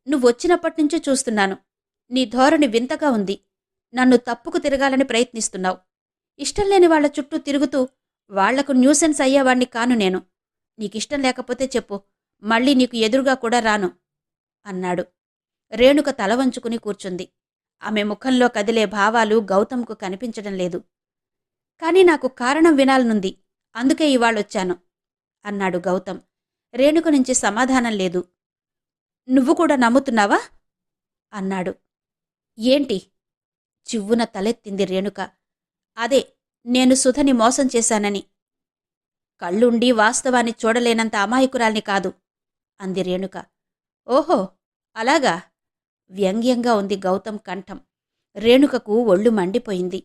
నువ్వొచ్చినప్పటినుంచే చూస్తున్నాను. నీ ధోరణి వింతగా ఉంది. నన్ను తప్పుకు తిరగాలని ప్రయత్నిస్తున్నావు. ఇష్టంలేని వాళ్ల చుట్టూ తిరుగుతూ వాళ్లకు న్యూసెన్స్ అయ్యేవాణ్ణి కాను నేను. నీకిష్టం లేకపోతే చెప్పు, మళ్ళీ నీకు ఎదురుగా కూడా రాను అన్నాడు. రేణుక తల వంచుకుని కూర్చుంది. ఆమె ముఖంలో కదిలే భావాలు గౌతమ్కు కనిపించడం లేదు. కానీ నాకు కారణం వినాలనుంది, అందుకే ఇవాళొచ్చాను అన్నాడు గౌతమ్. రేణుక నుంచి సమాధానం లేదు. నువ్వు కూడా నమ్ముతున్నావా అన్నాడు. ఏంటి? చివ్వున తలెత్తింది రేణుక. అదే, నేను సుధని మోసం చేశానని. కళ్ళుండి వాస్తవాన్ని చూడలేనంత అమాయకురాల్ని కాదు అంది రేణుక. ఓహో, అలాగా? వ్యంగ్యంగా ఉంది గౌతమ్ కంఠం. రేణుకకు ఒళ్ళు మండిపోయింది.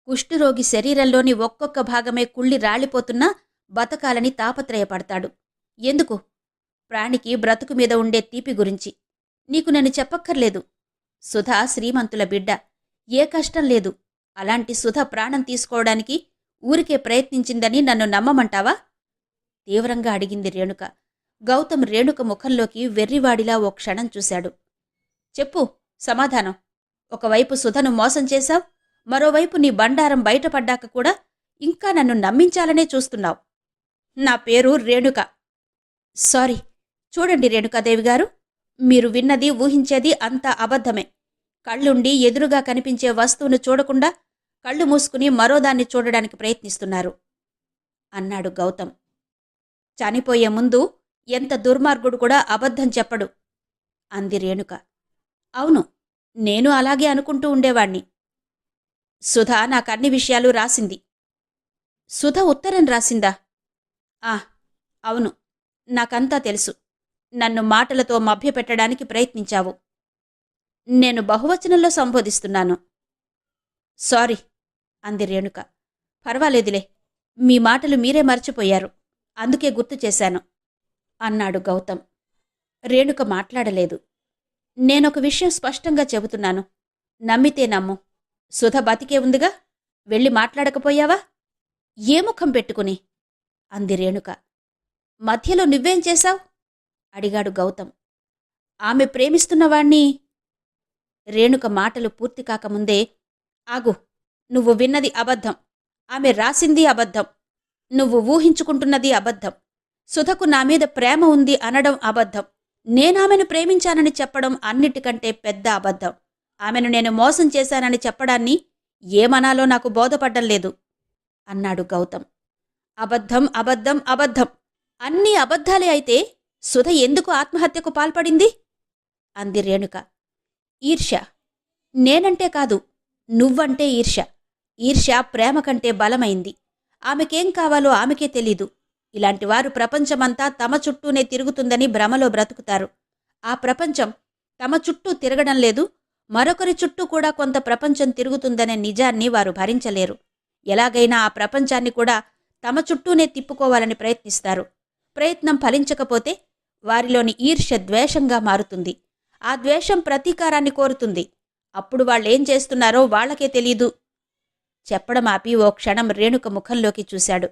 కుష్ఠురోగి శరీరంలోని ఒక్కొక్క భాగమే కుళ్ళి రాలిపోతున్నా బతకాలని తాపత్రయపడతాడు. ఎందుకు? ప్రాణికి బ్రతుకు మీద ఉండే తీపి గురించి. నీకు నేను చెప్పక్కర్లేదు. సుధ శ్రీమంతుల బిడ్డ, ఏ కష్టం లేదు. అలాంటి సుధ ప్రాణం తీసుకోవడానికి ఊరికే ప్రయత్నించిందని నన్ను నమ్మమంటావా? తీవ్రంగా అడిగింది రేణుక. గౌతమ్ రేణుక ముఖంలోకి వెర్రివాడిలా ఓ క్షణం చూశాడు. చెప్పు సమాధానం. ఒకవైపు సుధను మోసం చేశావు, మరోవైపు నీ బండారం బయటపడ్డాక కూడా ఇంకా నన్ను నమ్మించాలనే చూస్తున్నావు. నా పేరు రేణుక. సారీ. చూడండి రేణుకాదేవిగారు, మీరు విన్నది ఊహించేది అంతా అబద్ధమే. కళ్ళుండి ఎదురుగా కనిపించే వస్తువును చూడకుండా కళ్ళు మూసుకుని మరోదాన్ని చూడడానికి ప్రయత్నిస్తున్నారు అన్నాడు గౌతమ్. చనిపోయే ముందు ఎంత దుర్మార్గుడు కూడా అబద్ధం చెప్పడు అంది రేణుక. అవును, నేను అలాగే అనుకుంటూ ఉండేవాణ్ణి. సుధ నాకన్ని విషయాలు రాసింది. సుధ ఉత్తరం రాసిందా? అవును, నాకంతా తెలుసు. నన్ను మాటలతో మభ్యపెట్టడానికి ప్రయత్నించావు. నేను బహువచనంలో సంబోధిస్తున్నాను. సారీ అంది రేణుక. పర్వాలేదులే, మీ మాటలు మీరే మర్చిపోయారు, అందుకే గుర్తు చేశాను అన్నాడు గౌతమ్. రేణుక మాట్లాడలేదు. నేనొక విషయం స్పష్టంగా చెబుతున్నాను, నమ్మితే నమ్ము. సుధ బతికే ఉందిగా, వెళ్ళి మాట్లాడకపోయావా? ఏ ముఖం పెట్టుకుని అంది రేణుక. మధ్యలో నువ్వేం చేశావు అడిగాడు గౌతమ్. ఆమె ప్రేమిస్తున్నవాణ్ణి. రేణుక మాటలు పూర్తి కాకముందే, ఆగు, నువ్వు విన్నది అబద్ధం. ఆమె రాసింది అబద్ధం. నువ్వు ఊహించుకుంటున్నది అబద్ధం. సుధకు నా మీద ప్రేమ ఉంది అనడం అబద్ధం. నేనామెను ప్రేమించానని చెప్పడం అన్నిటికంటే పెద్ద అబద్ధం. ఆమెను నేను మోసం చేశానని చెప్పడాన్ని ఏమనాలో నాకు బోధపడ్డం లేదు అన్నాడు గౌతమ్. అబద్ధం, అబద్ధం, అబద్ధం. అన్నీ అబద్ధాలే అయితే సుధ ఎందుకు ఆత్మహత్యకు పాల్పడింది అంది రేణుక. ఈర్ష్య. నేనంటే కాదు, నువ్వంటే ఈర్ష్య. ఈర్ష్య ప్రేమ కంటే బలమైంది. ఆమెకేం కావాలో ఆమెకే తెలీదు. ఇలాంటివారు ప్రపంచమంతా తమ చుట్టూనే తిరుగుతుందని భ్రమలో బ్రతుకుతారు. ఆ ప్రపంచం తమ చుట్టూ తిరగడం లేదు, మరొకరి చుట్టూ కూడా కొంత ప్రపంచం తిరుగుతుందనే నిజాన్ని వారు భరించలేరు. ఎలాగైనా ఆ ప్రపంచాన్ని కూడా తమ చుట్టూనే తిప్పుకోవాలని ప్రయత్నిస్తారు. ప్రయత్నం ఫలించకపోతే వారిలోని ఈర్ష్య ద్వేషంగా మారుతుంది. ఆ ద్వేషం ప్రతీకారాన్ని కోరుతుంది. అప్పుడు వాళ్ళేం చేస్తున్నారో వాళ్లకే తెలీదు. చెప్పడం ఆపి ఓ క్షణం రేణుక ముఖంలోకి చూశాడు.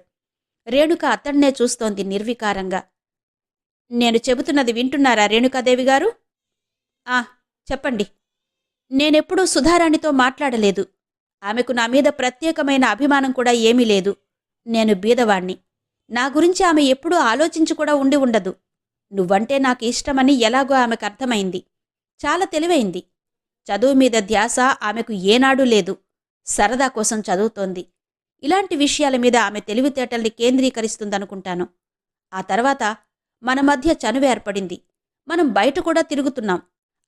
రేణుక అతడ్నే చూస్తోంది నిర్వికారంగా. నేను చెబుతున్నది వింటున్నారా రేణుకాదేవిగారు? ఆ, చెప్పండి. నేనెప్పుడూ సుధారాణితో మాట్లాడలేదు. ఆమెకు నా మీద ప్రత్యేకమైన అభిమానం కూడా ఏమీ లేదు. నేను బీదవాణ్ణి. నా గురించి ఆమె ఎప్పుడూ ఆలోచించి కూడా ఉండి ఉండదు. నువ్వంటే నాకు ఇష్టమని ఎలాగో ఆమెకు అర్థమైంది. చాలా తెలివైంది. చదువు మీద ధ్యాస ఆమెకు ఏనాడూ లేదు. సరదా కోసం చదువుతోంది. ఇలాంటి విషయాల మీద ఆమె తెలివితేటల్ని కేంద్రీకరిస్తుందనుకుంటాను. ఆ తర్వాత మన మధ్య చనువు ఏర్పడింది. మనం బయట కూడా తిరుగుతున్నాం.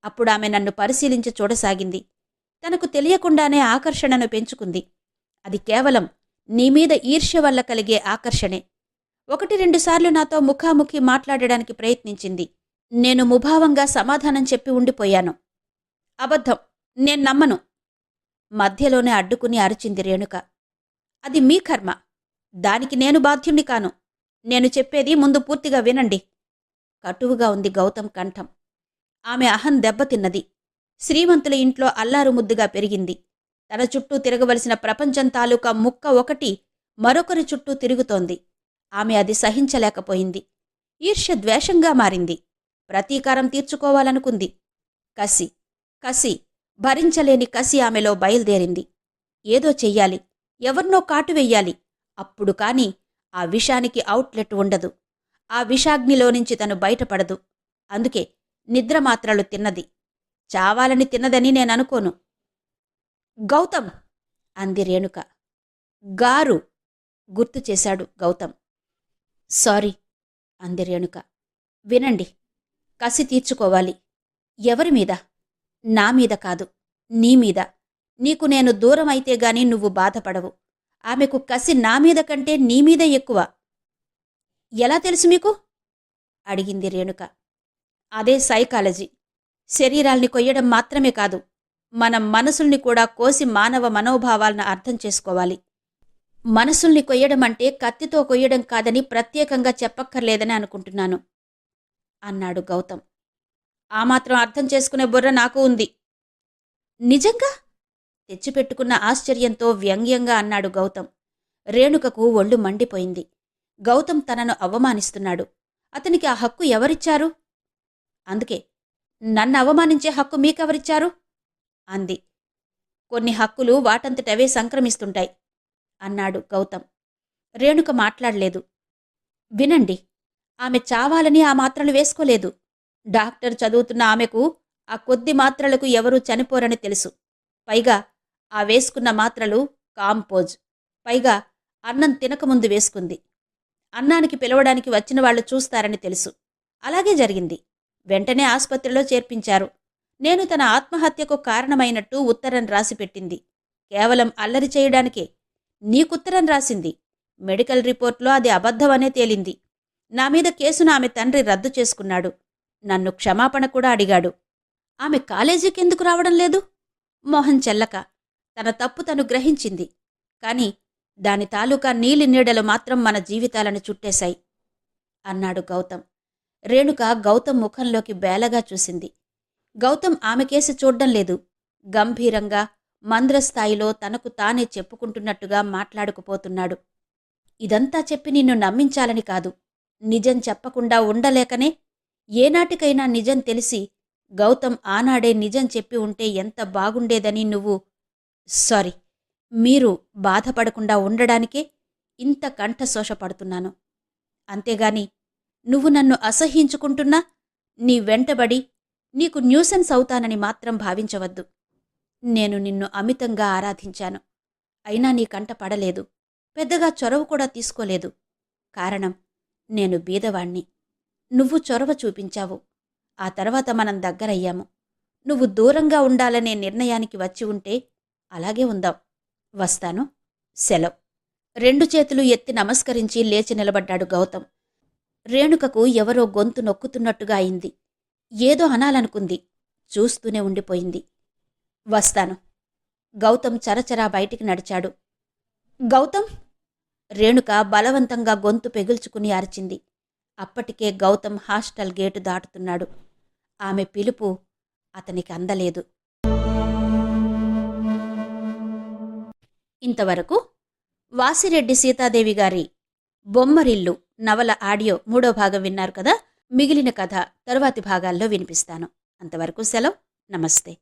అప్పుడు ఆమె నన్ను పరిశీలించి చూడసాగింది. తనకు తెలియకుండానే ఆకర్షణను పెంచుకుంది. అది కేవలం నీమీద ఈర్ష్య వల్ల కలిగే ఆకర్షణే. 1-2 సార్లు నాతో ముఖాముఖి మాట్లాడడానికి ప్రయత్నించింది. నేను ముభావంగా సమాధానం చెప్పి ఉండిపోయాను. అబద్ధం, నేను నమ్మను. మధ్యలోనే అడ్డుకుని అరిచింది రేణుక. అది మీ కర్మ. దానికి నేను బాధ్యుణ్ణి కాను. నేను చెప్పేది ముందు పూర్తిగా వినండి. కటువుగా ఉంది గౌతమ్ కంఠం. ఆమె అహం దెబ్బతిన్నది. శ్రీమంతుల ఇంట్లో అల్లారు ముద్దుగా పెరిగింది. తన చుట్టూ తిరగవలసిన ప్రపంచం తాలూకా ముక్క ఒకటి మరొకరి చుట్టూ తిరుగుతోంది. ఆమె అది సహించలేకపోయింది. ఈర్ష్య ద్వేషంగా మారింది. ప్రతీకారం తీర్చుకోవాలనుకుంది. కసి, కసి, భరించలేని కసి ఆమెలో బయలుదేరింది. ఏదో చెయ్యాలి, ఎవర్నో కాటు వెయ్యాలి. అప్పుడు కాని ఆ విషానికి అవుట్లెట్ ఉండదు. ఆ విషాగ్నిలోనుంచి తను బయటపడదు. అందుకే నిద్రమాత్రలు తిన్నది. చావాలని తిన్నదని నేననుకోను. గౌతమ్ అంది రేణుక. గారు గుర్తు చేశాడు గౌతమ్. సారీ అంది రేణుక. వినండి, కసి తీర్చుకోవాలి. ఎవరి మీద? నా మీద కాదు, నీ మీద. నీకు నేను దూరం అయితే గాని నువ్వు బాధపడవు. ఆమెకు కసి నా మీద కంటే నీమీద ఎక్కువ. ఎలా తెలుసు మీకు? అడిగింది రేణుక. అదే సైకాలజీ. శరీరాల్ని కొయ్యడం మాత్రమే కాదు, మనం మనసుల్ని కూడా కోసి మానవ మనోభావాలను అర్థం చేసుకోవాలి. మనసుల్ని కొయ్యడమంటే కత్తితో కొయ్యడం కాదని ప్రత్యేకంగా చెప్పక్కర్లేదని అనుకుంటున్నాను అన్నాడు గౌతమ్. ఆ మాత్రం అర్థం చేసుకునే బుర్ర నాకు ఉంది. నిజంగా? తెచ్చిపెట్టుకున్న ఆశ్చర్యంతో వ్యంగ్యంగా అన్నాడు గౌతమ్. రేణుకకు ఒళ్ళు మండిపోయింది. గౌతమ్ తనను అవమానిస్తున్నాడు. అతనికి ఆ హక్కు ఎవరిచ్చారు? అందుకే, నన్ను అవమానించే హక్కు మీకెవరిచ్చారు? అంది. కొన్ని హక్కులు వాటంతటవే సంక్రమిస్తుంటాయి అన్నాడు గౌతమ్. రేణుక మాట్లాడలేదు. వినండి, ఆమె చావాలని ఆ మాత్రలు వేసుకోలేదు. డాక్టర్ చదువుతున్న ఆమెకు ఆ కొద్ది మాత్రలకు ఎవరూ చనిపోరని తెలుసు. పైగా ఆ వేసుకున్న మాత్రలు కాంపోజ్. పైగా అన్నం తినకముందు వేసుకుంది. అన్నానికి పిలవడానికి వచ్చిన వాళ్లు చూస్తారని తెలుసు. అలాగే జరిగింది. వెంటనే ఆస్పత్రిలో చేర్పించారు. నేను తన ఆత్మహత్యకు కారణమైనట్టు ఉత్తరం రాసిపెట్టింది. కేవలం అల్లరి చేయడానికే. నీకుత్తరం రాసింది. మెడికల్ రిపోర్ట్లో అది అబద్ధమనే తేలింది. నా మీద కేసును ఆమె తండ్రి రద్దు చేసుకున్నాడు. నన్ను క్షమాపణ కూడా అడిగాడు. ఆమె కాలేజీకెందుకు రావడం లేదు? మొహం చెల్లక. తన తప్పు తను గ్రహించింది. కాని దాని తాలూకా నీలి నీడలు మాత్రం మన జీవితాలను చుట్టేశాయి అన్నాడు గౌతమ్. రేణుక గౌతమ్ ముఖంలోకి బేలగా చూసింది. గౌతమ్ ఆమె కేసి చూడ్డం లేదు. గంభీరంగా మంద్రస్థాయిలో తనకు తానే చెప్పుకుంటున్నట్టుగా మాట్లాడుకుపోతున్నాడు. ఇదంతా చెప్పి నిన్ను నమ్మించాలని కాదు. నిజం చెప్పకుండా ఉండలేకనే. ఏనాటికైనా నిజం తెలిసి గౌతమ్ ఆనాడే నిజం చెప్పి ఉంటే ఎంత బాగుండేదని నువ్వు సారీ మీరు బాధపడకుండా ఉండడానికే ఇంత కంఠశోషపడుతున్నాను. అంతేగాని నువ్వు నన్ను అసహ్యించుకుంటున్నా నీ వెంటబడి నీకు న్యూసెన్స్ అవుతానని మాత్రం భావించవద్దు. నేను నిన్ను అమితంగా ఆరాధించాను. అయినా నీ కంట పడలేదు. పెద్దగా చొరవ కూడా తీసుకోలేదు. కారణం, నేను బీదవాణ్ణి. నువ్వు చొరవ చూపించావు. ఆ తర్వాత మనం దగ్గరయ్యాము. నువ్వు దూరంగా ఉండాలనే నిర్ణయానికి వచ్చి ఉంటే అలాగే ఉందాం. వస్తాను. సెలవ్. 2 చేతులు ఎత్తి నమస్కరించి లేచి నిలబడ్డాడు గౌతమ్. రేణుకకు ఎవరో గొంతు నొక్కుతున్నట్టుగా అయింది. ఏదో అనాలనుకుంది. చూస్తూనే ఉండిపోయింది. వస్తాను. గౌతమ్ చరచరా బయటికి నడిచాడు. గౌతమ్! రేణుక బలవంతంగా గొంతు పెగుల్చుకుని అరిచింది. అప్పటికే గౌతమ్ హాస్టల్ గేటు దాటుతున్నాడు. ఆమె పిలుపు అతనికి అందలేదు. ఇంతవరకు వాసిరెడ్డి సీతాదేవి గారి బొమ్మరిల్లు నవల ఆడియో 3వ భాగం విన్నారు కదా. మిగిలిన కథ తరువాతి భాగాల్లో వినిపిస్తాను. అంతవరకు సెలవు. నమస్తే.